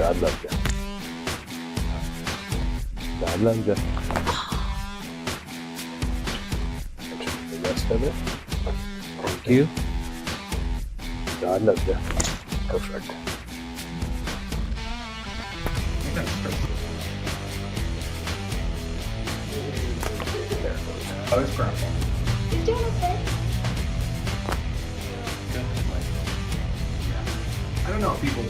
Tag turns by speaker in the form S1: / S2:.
S1: God loves you. God loves you. The rest of it. Thank you. God loves you. Perfect.
S2: How is Grandpa?
S3: He's doing okay.
S2: I don't know, people.